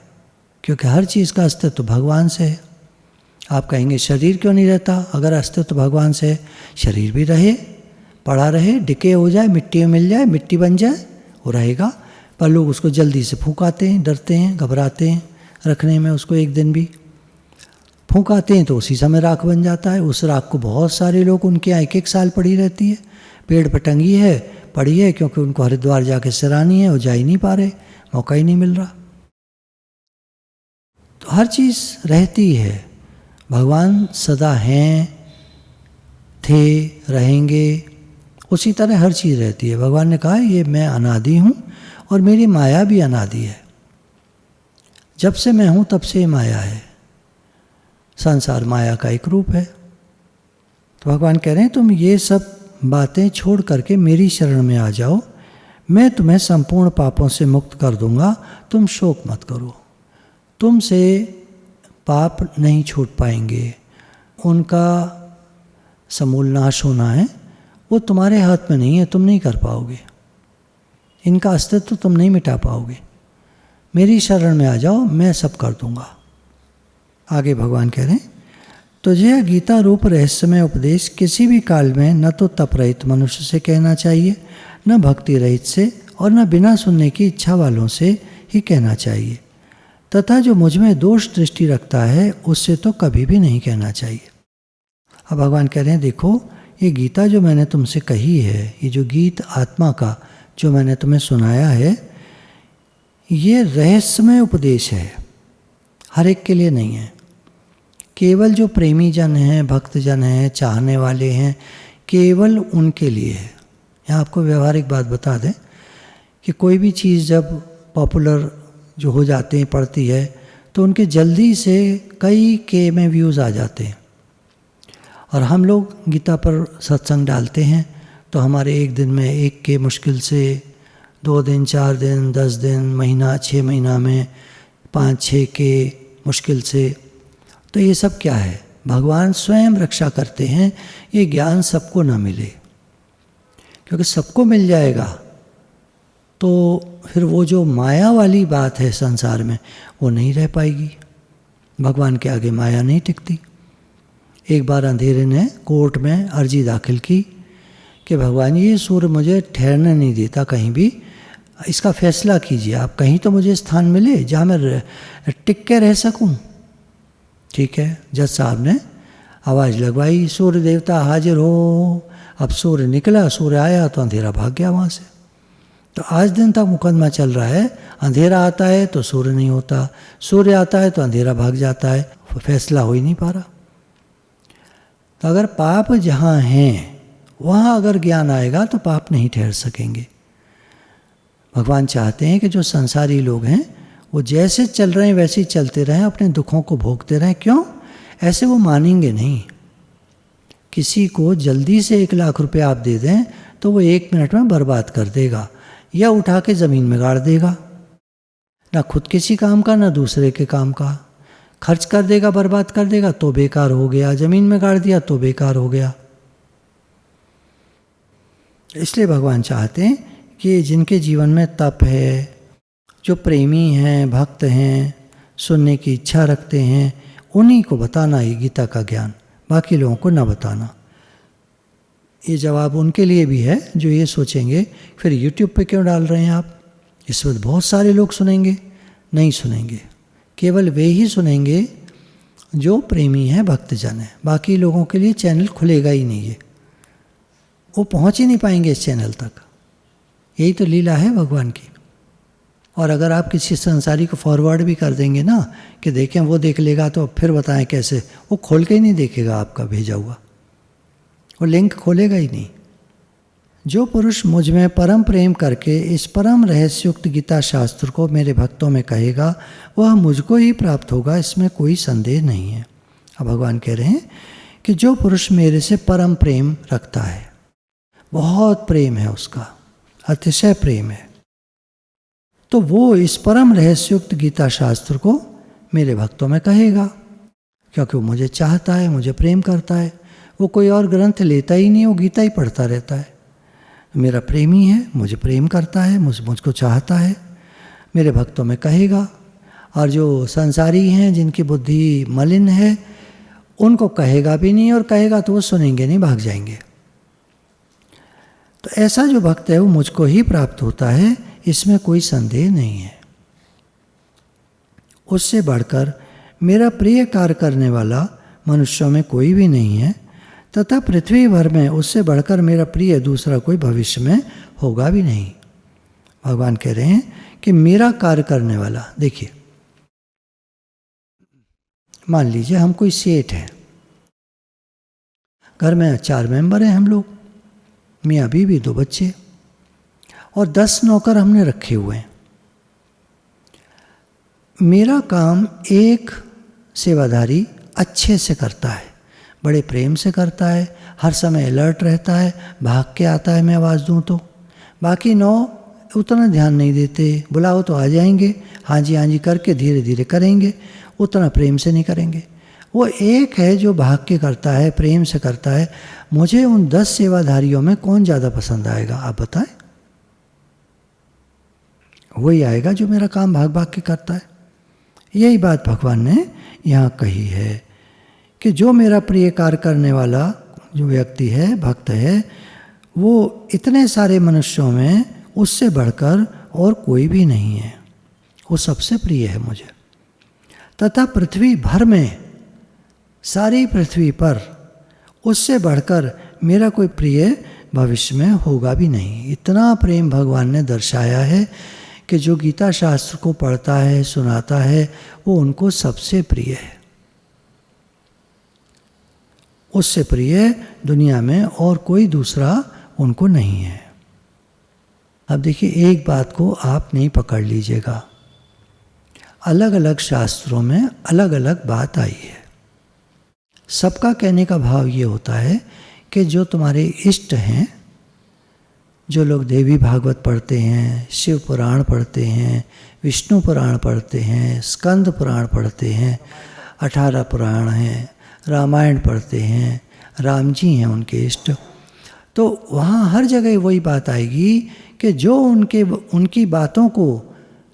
क्योंकि हर चीज़ का अस्तित्व भगवान से है। आप कहेंगे शरीर क्यों नहीं रहता? अगर अस्तित्व भगवान से है, शरीर भी रहे, पड़ा रहे, डिके हो जाए, मिट्टी में मिल जाए, मिट्टी बन जाए, वो रहेगा। पर लोग उसको जल्दी से फूंकाते हैं, डरते हैं, घबराते हैं रखने में उसको। एक दिन भी फूंकाते हैं तो उसी समय राख बन जाता है। उस राख को बहुत सारे लोग, उनके यहाँ 1-1 साल पड़ी रहती है, पेड़ पर टंगी है, पड़ी है, क्योंकि उनको हरिद्वार जाके सिरानी है, वो जा ही नहीं पा रहे, मौका ही नहीं मिल रहा। तो हर चीज़ रहती है, भगवान सदा हैं, थे, रहेंगे, उसी तरह हर चीज़ रहती है। भगवान ने कहा ये मैं अनादि हूँ और मेरी माया भी अनादि है। जब से मैं हूँ तब से माया है, संसार माया का एक रूप है। तो भगवान कह रहे हैं तुम ये सब बातें छोड़ करके मेरी शरण में आ जाओ, मैं तुम्हें संपूर्ण पापों से मुक्त कर दूंगा, तुम शोक मत करो। तुमसे पाप नहीं छूट पाएंगे, उनका समूल नाश होना है, वो तुम्हारे हाथ में नहीं है, तुम नहीं कर पाओगे, इनका अस्तित्व तुम नहीं मिटा पाओगे। मेरी शरण में आ जाओ, मैं सब कर दूंगा। आगे भगवान कह रहे हैं तुझे गीता रूप रहस्यमय उपदेश किसी भी काल में न तो तप रहित मनुष्य से कहना चाहिए, न भक्ति रहित से, और न बिना सुनने की इच्छा वालों से ही कहना चाहिए, तथा जो मुझ में दोष दृष्टि रखता है उससे तो कभी भी नहीं कहना चाहिए। अब भगवान कह रहे हैं देखो ये गीता जो मैंने तुमसे कही है, ये जो गीत आत्मा का जो मैंने तुम्हें सुनाया है, ये रहस्यमय उपदेश है, हर एक के लिए नहीं है। केवल जो प्रेमी जन हैं, भक्त जन हैं, चाहने वाले हैं, केवल उनके लिए है। यहाँ आपको व्यवहारिक बात बता दें कि कोई भी चीज़ जब पॉपुलर जो हो जाते हैं, पड़ती है, तो उनके जल्दी से कई के में व्यूज़ आ जाते हैं। और हम लोग गीता पर सत्संग डालते हैं तो हमारे एक दिन में 1 के मुश्किल से 2 दिन, 4 दिन, 10 दिन, महीना, 6 महीना में 5-6 के मुश्किल से। तो ये सब क्या है? भगवान स्वयं रक्षा करते हैं, ये ज्ञान सबको ना मिले, क्योंकि सबको मिल जाएगा तो फिर वो जो माया वाली बात है संसार में वो नहीं रह पाएगी। भगवान के आगे माया नहीं टिकती। एक बार अंधेरे ने कोर्ट में अर्जी दाखिल की कि भगवान ये सूर्य मुझे ठहरने नहीं देता कहीं भी, इसका फैसला कीजिए आप, कहीं तो मुझे स्थान मिले जहाँ मैं टिक के रह सकूँ। ठीक है, जज साहब ने आवाज़ लगवाई, सूर्य देवता हाजिर हो। अब सूर्य निकला, सूर्य आया तो अंधेरा भाग गया वहाँ से। तो आज दिन तक मुकदमा चल रहा है, अंधेरा आता है तो सूर्य नहीं होता, सूर्य आता है तो अंधेरा भाग जाता है, फैसला हो ही नहीं पा रहा। तो अगर पाप जहाँ हैं वहाँ अगर ज्ञान आएगा तो पाप नहीं ठहर सकेंगे। भगवान चाहते हैं कि जो संसारी लोग हैं वो जैसे चल रहे हैं वैसे ही चलते रहें, अपने दुखों को भोगते रहें। क्यों? ऐसे वो मानेंगे नहीं। किसी को जल्दी से 1 लाख रुपए आप दे दें तो वो 1 मिनट में बर्बाद कर देगा या उठा के ज़मीन में गाड़ देगा। ना खुद किसी काम का ना दूसरे के काम का, खर्च कर देगा, बर्बाद कर देगा तो बेकार हो गया, ज़मीन में गाड़ दिया तो बेकार हो गया। इसलिए भगवान चाहते हैं कि जिनके जीवन में तप है, जो प्रेमी हैं, भक्त हैं, सुनने की इच्छा रखते हैं, उन्हीं को बताना ये गीता का ज्ञान, बाकी लोगों को ना बताना। ये जवाब उनके लिए भी है जो ये सोचेंगे फिर यूट्यूब पे क्यों डाल रहे हैं आप, इस वक्त बहुत सारे लोग सुनेंगे। नहीं सुनेंगे, केवल वे ही सुनेंगे जो प्रेमी हैं, भक्तजन हैं। बाकी लोगों के लिए चैनल खुलेगा ही नहीं, है वो पहुंच ही नहीं पाएंगे इस चैनल तक। यही तो लीला है भगवान की। और अगर आप किसी संसारी को फॉरवर्ड भी कर देंगे ना कि देखें वो देख लेगा तो फिर बताएं कैसे, वो खोल के ही नहीं देखेगा आपका भेजा हुआ, वो लिंक खोलेगा ही नहीं। जो पुरुष मुझ में परम प्रेम करके इस परम रहस्युक्त गीता शास्त्र को मेरे भक्तों में कहेगा वह मुझको ही प्राप्त होगा, इसमें कोई संदेह नहीं है। अब भगवान कह रहे हैं कि जो पुरुष मेरे से परम प्रेम रखता है, बहुत प्रेम है उसका, अतिशय प्रेम है, तो वो इस परम रहस्युक्त गीता शास्त्र को मेरे भक्तों में कहेगा, क्योंकि वो मुझे चाहता है, मुझे प्रेम करता है। वो कोई और ग्रंथ लेता ही नहीं, वो गीता ही पढ़ता रहता है। मेरा प्रेमी है, मुझे प्रेम करता है, मुझको चाहता है, मेरे भक्तों में कहेगा। और जो संसारी हैं, जिनकी बुद्धि मलिन है, उनको कहेगा भी नहीं, और कहेगा तो वो सुनेंगे नहीं, भाग जाएंगे। तो ऐसा जो भक्त है वो मुझको ही प्राप्त होता है, इसमें कोई संदेह नहीं है। उससे बढ़कर मेरा प्रिय कार्य करने वाला मनुष्यों में कोई भी नहीं है, तथा पृथ्वी भर में उससे बढ़कर मेरा प्रिय दूसरा कोई भविष्य में होगा भी नहीं। भगवान कह रहे हैं कि मेरा कार्य करने वाला, देखिए मान लीजिए हम कोई सेठ हैं, घर में 4 मेंबर हैं हम लोग, मियाँ बीवी 2 बच्चे और 10 नौकर हमने रखे हुए हैं। मेरा काम एक सेवाधारी अच्छे से करता है, बड़े प्रेम से करता है, हर समय अलर्ट रहता है, भाग के आता है मैं आवाज़ दूँ तो। बाकी 9 उतना ध्यान नहीं देते, बुलाओ तो आ जाएंगे, हाँ जी करके धीरे धीरे करेंगे, उतना प्रेम से नहीं करेंगे। वो एक है जो भाग के करता है, प्रेम से करता है। मुझे उन 10 सेवाधारियों में कौन ज़्यादा पसंद आएगा आप बताएं? वही आएगा जो मेरा काम भाग भाग के करता है। यही बात भगवान ने यहाँ कही है कि जो मेरा प्रिय कार्य करने वाला जो व्यक्ति है, भक्त है, वो इतने सारे मनुष्यों में उससे बढ़कर और कोई भी नहीं है, वो सबसे प्रिय है मुझे। तथा पृथ्वी भर में, सारी पृथ्वी पर उससे बढ़कर मेरा कोई प्रिय भविष्य में होगा भी नहीं। इतना प्रेम भगवान ने दर्शाया है कि जो गीता शास्त्र को पढ़ता है, सुनाता है, वो उनको सबसे प्रिय है। उससे प्रिय दुनिया में और कोई दूसरा उनको नहीं है। अब देखिए, एक बात को आप नहीं पकड़ लीजिएगा, अलग अलग शास्त्रों में अलग अलग बात आई है। सबका कहने का भाव ये होता है कि जो तुम्हारे इष्ट हैं, जो लोग देवी भागवत पढ़ते हैं, शिव पुराण पढ़ते हैं, विष्णु पुराण पढ़ते हैं, स्कंद पुराण पढ़ते हैं, 18 पुराण हैं, रामायण पढ़ते हैं, राम जी हैं उनके इष्ट, तो वहाँ हर जगह वही बात आएगी कि जो उनकी बातों को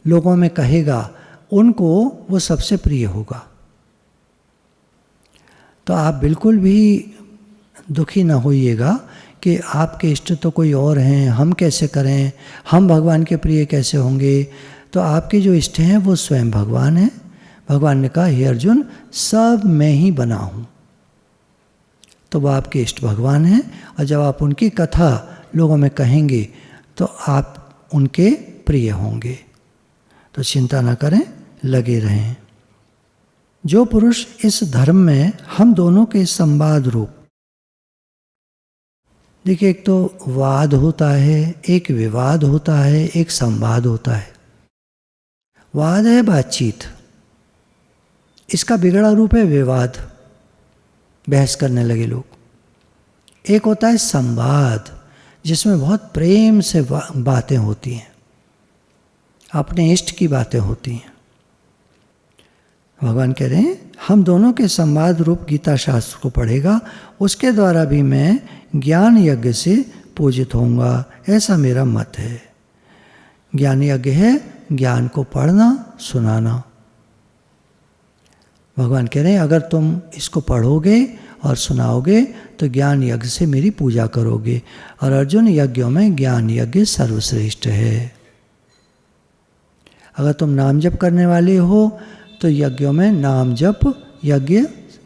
लोगों में कहेगा उनको वो सबसे प्रिय होगा। तो आप बिल्कुल भी दुखी ना होइएगा कि आपके इष्ट तो कोई और हैं, हम कैसे करें, हम भगवान के प्रिय कैसे होंगे। तो आपके जो इष्ट हैं वो स्वयं भगवान हैं। भगवान ने कहा, हे अर्जुन, सब मैं ही बना हूँ। तो वो आपके इष्ट भगवान हैं, और जब आप उनकी कथा लोगों में कहेंगे तो आप उनके प्रिय होंगे। तो चिंता न करें, लगे रहें। जो पुरुष इस धर्म में हम दोनों के संवाद रूप, देखिए, एक तो वाद होता है, एक विवाद होता है, एक संवाद होता है। वाद है बातचीत, इसका बिगड़ा रूप है विवाद, बहस करने लगे लोग। एक होता है संवाद, जिसमें बहुत प्रेम से बातें होती हैं, अपने इष्ट की बातें होती हैं। भगवान कह रहे हैं, हम दोनों के संवाद रूप गीता शास्त्र को पढ़ेगा, उसके द्वारा भी मैं ज्ञान यज्ञ से पूजित होऊंगा, ऐसा मेरा मत है। ज्ञान यज्ञ है ज्ञान को पढ़ना, सुनाना। भगवान कह रहे हैं, अगर तुम इसको पढ़ोगे और सुनाओगे तो ज्ञान यज्ञ से मेरी पूजा करोगे। और अर्जुन, यज्ञों में ज्ञान यज्ञ सर्वश्रेष्ठ है। अगर तुम नाम जप करने वाले हो तो यज्ञों में नाम जप, यज्ञ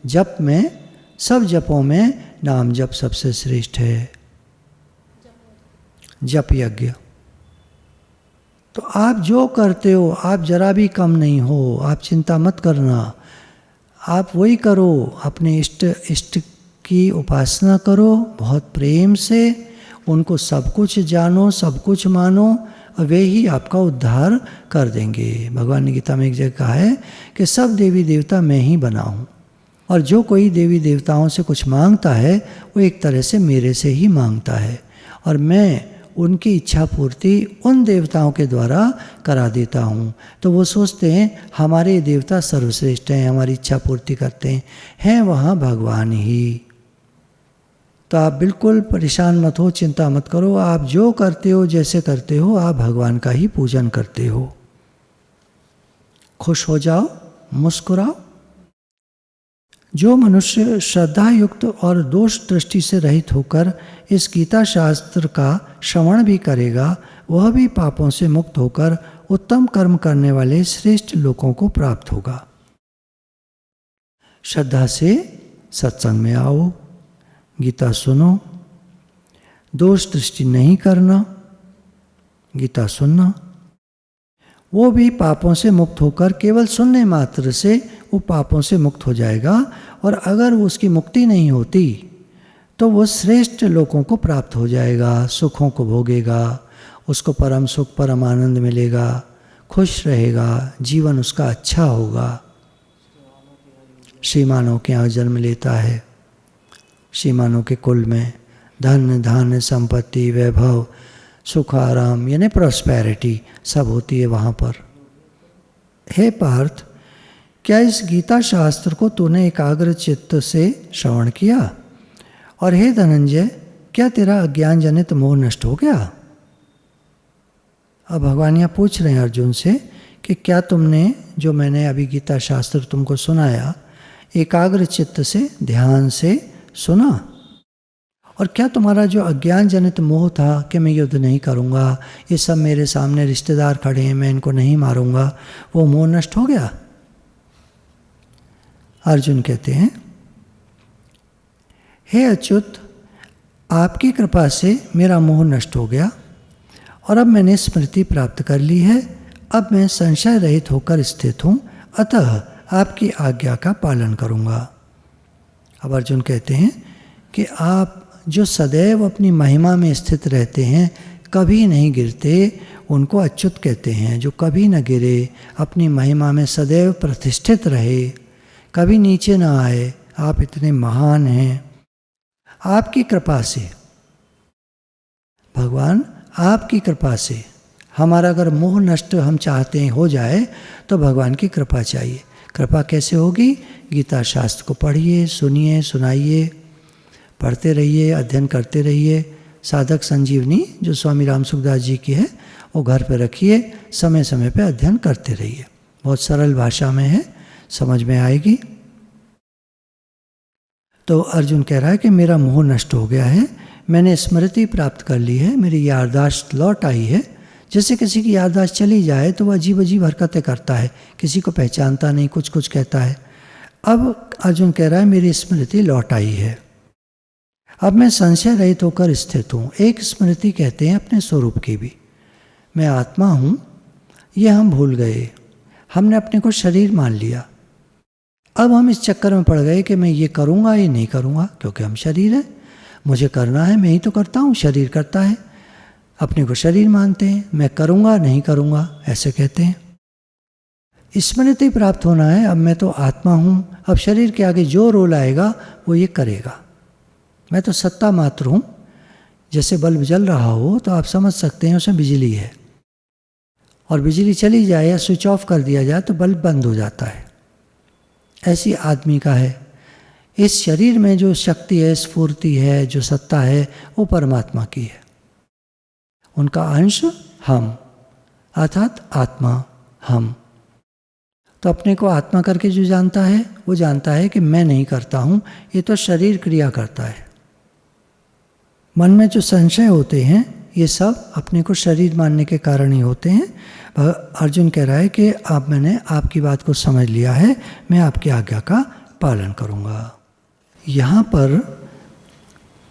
जप में, सब जपों में नाम जप सबसे श्रेष्ठ है, जप यज्ञ। तो आप जो करते हो, आप जरा भी कम नहीं हो, आप चिंता मत करना, आप वही करो, अपने इष्ट की उपासना करो बहुत प्रेम से, उनको सब कुछ जानो, सब कुछ मानो, और वे ही आपका उद्धार कर देंगे। भगवान ने गीता में एक जगह कहा है कि सब देवी देवता मैं ही बना हूँ, और जो कोई देवी देवताओं से कुछ मांगता है वो एक तरह से मेरे से ही मांगता है, और मैं उनकी इच्छा पूर्ति उन देवताओं के द्वारा करा देता हूँ। तो वो सोचते हैं हमारे देवता सर्वश्रेष्ठ हैं, हमारी इच्छा पूर्ति करते हैं वहाँ भगवान ही। तो आप बिल्कुल परेशान मत हो, चिंता मत करो, आप जो करते हो, जैसे करते हो, आप भगवान का ही पूजन करते हो। खुश हो जाओ, मुस्कुराओ। जो मनुष्य श्रद्धा युक्त और दोष दृष्टि से रहित होकर इस गीता शास्त्र का श्रवण भी करेगा, वह भी पापों से मुक्त होकर उत्तम कर्म करने वाले श्रेष्ठ लोगों को प्राप्त होगा। श्रद्धा से सत्संग में आओ, गीता सुनो, दोष दृष्टि नहीं करना, गीता सुनना। वो भी पापों से मुक्त होकर केवल सुनने मात्र से वो पापों से मुक्त हो जाएगा, और अगर उसकी मुक्ति नहीं होती तो वो श्रेष्ठ लोगों को प्राप्त हो जाएगा, सुखों को भोगेगा, उसको परम सुख, परम आनंद मिलेगा, खुश रहेगा, जीवन उसका अच्छा होगा। श्रीमानों के यहाँ जन्म लेता है, श्रीमानों के कुल में धन धान्य संपत्ति वैभव सुख आराम यानी प्रॉस्पेरिटी सब होती है वहाँ पर। हे पार्थ, क्या इस गीता शास्त्र को तूने एकाग्र चित्त से श्रवण किया? और हे धनंजय, क्या तेरा अज्ञान जनित मोह नष्ट हो गया? अब भगवान यहाँ पूछ रहे हैं अर्जुन से कि क्या तुमने जो मैंने अभी गीता शास्त्र तुमको सुनाया एकाग्र चित्त से ध्यान से सुना? और क्या तुम्हारा जो अज्ञान जनित मोह था कि मैं युद्ध नहीं करूँगा, ये सब मेरे सामने रिश्तेदार खड़े हैं, मैं इनको नहीं मारूंगा, वो मोह नष्ट हो गया? अर्जुन कहते हैं, हे अच्युत, आपकी कृपा से मेरा मोह नष्ट हो गया और अब मैंने स्मृति प्राप्त कर ली है। अब मैं संशय रहित होकर स्थित हूँ, अतः आपकी आज्ञा का पालन करूँगा। अब अर्जुन कहते हैं कि आप जो सदैव अपनी महिमा में स्थित रहते हैं, कभी नहीं गिरते, उनको अच्युत कहते हैं। जो कभी न गिरे, अपनी महिमा में सदैव प्रतिष्ठित रहे, कभी नीचे ना आए, आप इतने महान हैं। आपकी कृपा से भगवान, आपकी कृपा से हमारा अगर मोह नष्ट हम चाहते हैं हो जाए तो भगवान की कृपा चाहिए। कृपा कैसे होगी? गीता शास्त्र को पढ़िए, सुनिए, सुनाइए, पढ़ते रहिए, अध्ययन करते रहिए। साधक संजीवनी जो स्वामी राम सुखदास जी की है वो घर पे रखिए, समय समय पे अध्ययन करते रहिए। बहुत सरल भाषा में है, समझ में आएगी। तो अर्जुन कह रहा है कि मेरा मोह नष्ट हो गया है, मैंने स्मृति प्राप्त कर ली है, मेरी याददाश्त लौट आई है। जैसे किसी की याददाश्त चली जाए तो वह अजीब अजीब हरकतें करता है, किसी को पहचानता नहीं, कुछ कुछ कहता है। अब अर्जुन कह रहा है मेरी स्मृति लौट आई है, अब मैं संशय रहित होकर स्थित हूँ। एक स्मृति कहते हैं अपने स्वरूप की भी, मैं आत्मा हूँ, ये हम भूल गए, हमने अपने को शरीर मान लिया। अब हम इस चक्कर में पड़ गए कि मैं ये करूँगा, ये नहीं करूँगा, क्योंकि हम शरीर हैं, मुझे करना है, मैं ही तो करता हूँ, शरीर करता है। अपने को शरीर मानते हैं, मैं करूँगा नहीं करूँगा, ऐसे कहते हैं। स्मृति प्राप्त होना है, अब मैं तो आत्मा हूँ, अब शरीर के आगे जो रोल आएगा वो ये करेगा। मैं तो सत्ता मात्र हूँ। जैसे बल्ब जल रहा हो तो आप समझ सकते हैं उसमें बिजली है, और बिजली चली जाए या स्विच ऑफ कर दिया जाए तो बल्ब बंद हो जाता है। ऐसी आदमी का है। इस शरीर में जो शक्ति है, स्फूर्ति है, जो सत्ता है, वो परमात्मा की है। उनका अंश हम, अर्थात आत्मा हम। तो अपने को आत्मा करके जो जानता है वो जानता है कि मैं नहीं करता हूँ, ये तो शरीर क्रिया करता है। मन में जो संशय होते हैं ये सब अपने को शरीर मानने के कारण ही होते हैं। अर्जुन कह रहा है कि अब मैंने आपकी बात को समझ लिया है, मैं आपकी आज्ञा का पालन करूँगा। यहाँ पर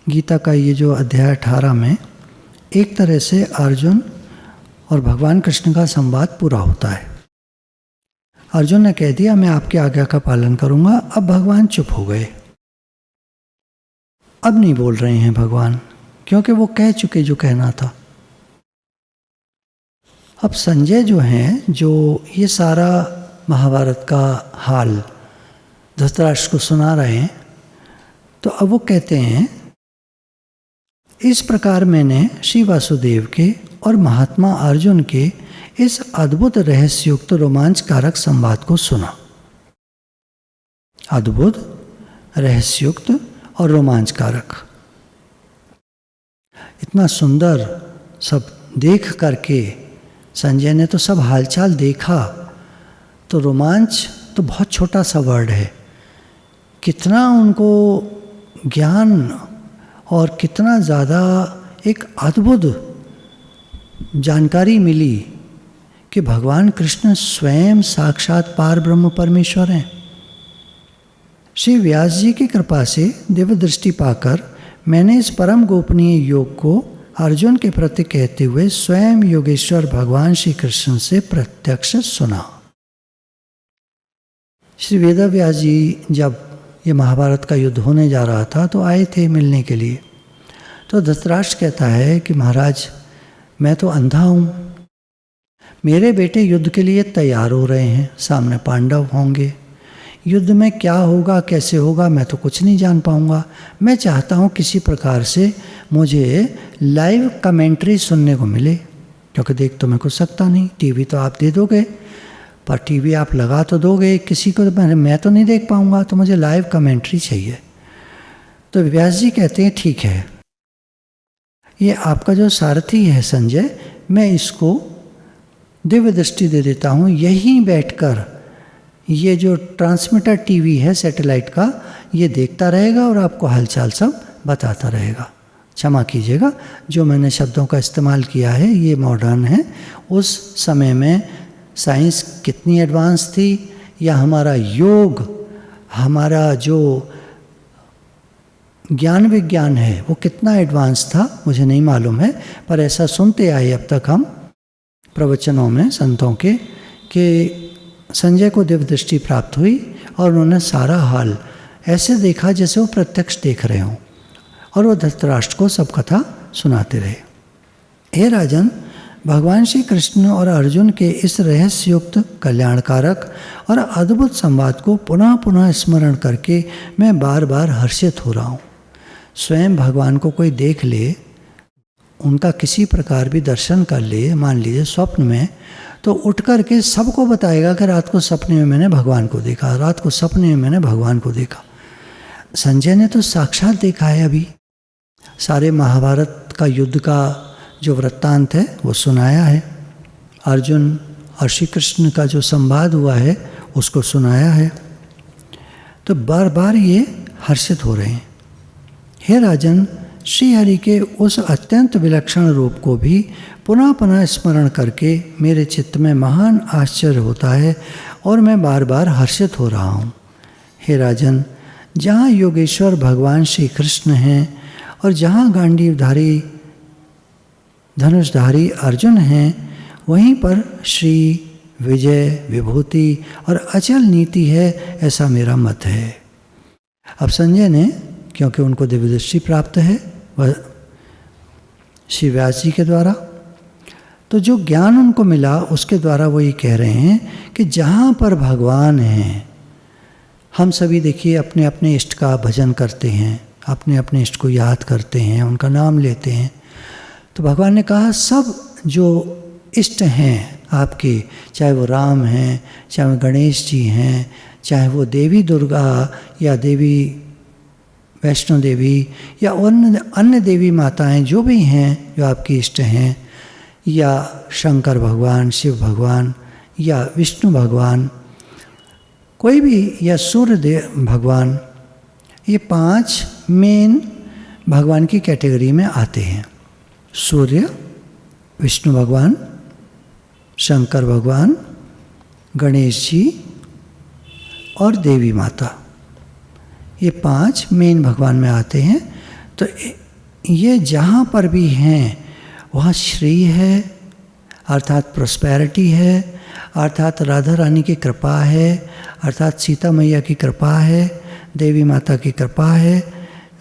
गीता का ये जो अध्याय 18 में एक तरह से अर्जुन और भगवान कृष्ण का संवाद पूरा होता है। अर्जुन ने कह दिया मैं आपकी आज्ञा का पालन करूँगा। अब भगवान चुप हो गए, अब नहीं बोल रहे हैं भगवान, क्योंकि वो कह चुके जो कहना था। अब संजय जो हैं, जो ये सारा महाभारत का हाल धृतराष्ट्र को सुना रहे हैं, तो अब वो कहते हैं इस प्रकार मैंने श्री वासुदेव के और महात्मा अर्जुन के इस अद्भुत रहस्ययुक्त रोमांचकारक संवाद को सुना। अद्भुत, रहस्ययुक्त और रोमांचकारक, इतना सुंदर सब देख करके संजय ने तो सब हालचाल देखा, तो रोमांच तो बहुत छोटा सा वर्ड है। कितना उनको ज्ञान और कितना ज़्यादा एक अद्भुत जानकारी मिली कि भगवान कृष्ण स्वयं साक्षात पार ब्रह्म परमेश्वर हैं। श्री व्यास जी की कृपा से दिव्य दृष्टि पाकर मैंने इस परम गोपनीय योग को अर्जुन के प्रति कहते हुए स्वयं योगेश्वर भगवान श्री कृष्ण से प्रत्यक्ष सुना। श्री वेदव्यास जी जब ये महाभारत का युद्ध होने जा रहा था तो आए थे मिलने के लिए। तो धृतराष्ट्र कहता है कि महाराज मैं तो अंधा हूँ, मेरे बेटे युद्ध के लिए तैयार हो रहे हैं, सामने पांडव होंगे, युद्ध में क्या होगा कैसे होगा मैं तो कुछ नहीं जान पाऊँगा। मैं चाहता हूँ किसी प्रकार से मुझे लाइव कमेंट्री सुनने को मिले, क्योंकि देख तो मैं कुछ सकता नहीं। टीवी तो आप दे दोगे, पर टीवी आप लगा तो दोगे, किसी को मैं तो नहीं देख पाऊँगा, तो मुझे लाइव कमेंट्री चाहिए। तो व्यास जी कहते हैं ठीक है, ये आपका जो सारथी है संजय, मैं इसको दिव्य दृष्टि दे देता हूँ, यहीं बैठकर ये जो ट्रांसमीटर टीवी है सैटेलाइट का, ये देखता रहेगा और आपको हालचाल सब बताता रहेगा। क्षमा कीजिएगा जो मैंने शब्दों का इस्तेमाल किया है, ये मॉडर्न है। उस समय में साइंस कितनी एडवांस थी, या हमारा योग, हमारा जो ज्ञान विज्ञान है वो कितना एडवांस था मुझे नहीं मालूम है, पर ऐसा सुनते आए अब तक हम प्रवचनों में संतों के कि संजय को दिव्य दृष्टि प्राप्त हुई और उन्होंने सारा हाल ऐसे देखा जैसे वो प्रत्यक्ष देख रहे हों, और वो धृतराष्ट्र को सब कथा सुनाते रहे। हे राजन, भगवान श्री कृष्ण और अर्जुन के इस रहस्ययुक्त, कल्याणकारक और अद्भुत संवाद को पुनः पुनः स्मरण करके मैं बार बार हर्षित हो रहा हूँ। स्वयं भगवान को कोई देख ले, उनका किसी प्रकार भी दर्शन कर ले, मान लीजिए स्वप्न में, तो उठ कर के सबको बताएगा कि रात को सपने में मैंने भगवान को देखा, रात को सपने में मैंने भगवान को देखा। संजय ने तो साक्षात देखा है। अभी सारे महाभारत का युद्ध का जो वृत्तांत है वो सुनाया है, अर्जुन और श्री कृष्ण का जो संवाद हुआ है उसको सुनाया है। तो बार बार ये हर्षित हो रहे हैं। हे राजन, श्री हरि के उस अत्यंत विलक्षण रूप को भी पुनः पुनः स्मरण करके मेरे चित्त में महान आश्चर्य होता है और मैं बार बार हर्षित हो रहा हूँ। हे राजन, जहाँ योगेश्वर भगवान श्री कृष्ण हैं और जहाँ गांडीवधारी धनुषधारी अर्जुन हैं, वहीं पर श्री, विजय, विभूति और अचल नीति है, ऐसा मेरा मत है। अब संजय ने, क्योंकि उनको दिव्य दृष्टि प्राप्त है वह श्री व्यास जी के द्वारा, तो जो ज्ञान उनको मिला उसके द्वारा वो ये कह रहे हैं कि जहाँ पर भगवान हैं, हम सभी देखिए अपने अपने इष्ट का भजन करते हैं, अपने अपने इष्ट को याद करते हैं, उनका नाम लेते हैं। तो भगवान ने कहा सब जो इष्ट हैं आपके, चाहे वो राम हैं, चाहे वो गणेश जी हैं, चाहे वो देवी दुर्गा या देवी वैष्णो देवी या अन्य देवी माताएं जो भी हैं जो आपकी इष्ट हैं, या शंकर भगवान, शिव भगवान या विष्णु भगवान, कोई भी, या सूर्य देव भगवान, ये 5 मेन भगवान की कैटेगरी में आते हैं। सूर्य, विष्णु भगवान, शंकर भगवान, गणेश जी और देवी माता, ये 5 मेन भगवान में आते हैं। तो ये जहाँ पर भी हैं वहाँ श्री है, अर्थात प्रॉस्पेरिटी है, अर्थात राधा रानी की कृपा है, अर्थात सीता मैया की कृपा है, देवी माता की कृपा है,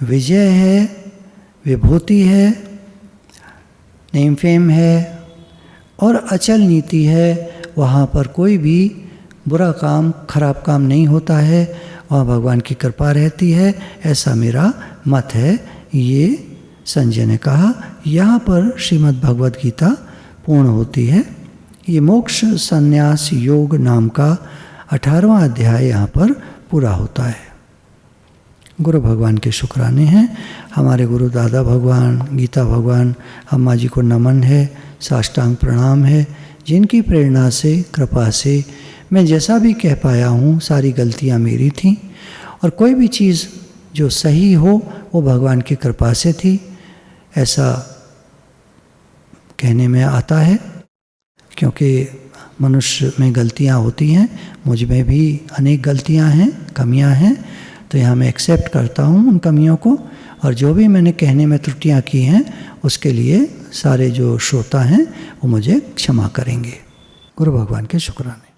विजय है, विभूति है, नेम फेम है और अचल नीति है। वहाँ पर कोई भी बुरा काम, खराब काम नहीं होता है, वहाँ भगवान की कृपा रहती है, ऐसा मेरा मत है। ये संजय ने कहा। यहाँ पर श्रीमद् भगवद गीता पूर्ण होती है। ये मोक्ष संन्यास योग नाम का 18वां अध्याय यहाँ पर पूरा होता है। गुरु भगवान के शुक्राने हैं। हमारे गुरु दादा भगवान, गीता भगवान, अम्मा जी को नमन है, साष्टांग प्रणाम है, जिनकी प्रेरणा से, कृपा से मैं जैसा भी कह पाया हूँ, सारी गलतियाँ मेरी थीं और कोई भी चीज़ जो सही हो वो भगवान की कृपा से थी, ऐसा कहने में आता है। क्योंकि मनुष्य में गलतियाँ होती हैं, मुझ में भी अनेक गलतियाँ हैं, कमियाँ हैं, तो यहाँ मैं एक्सेप्ट करता हूँ उन कमियों को, और जो भी मैंने कहने में त्रुटियाँ की हैं उसके लिए सारे जो श्रोता हैं वो मुझे क्षमा करेंगे। गुरु भगवान के शुक्राने।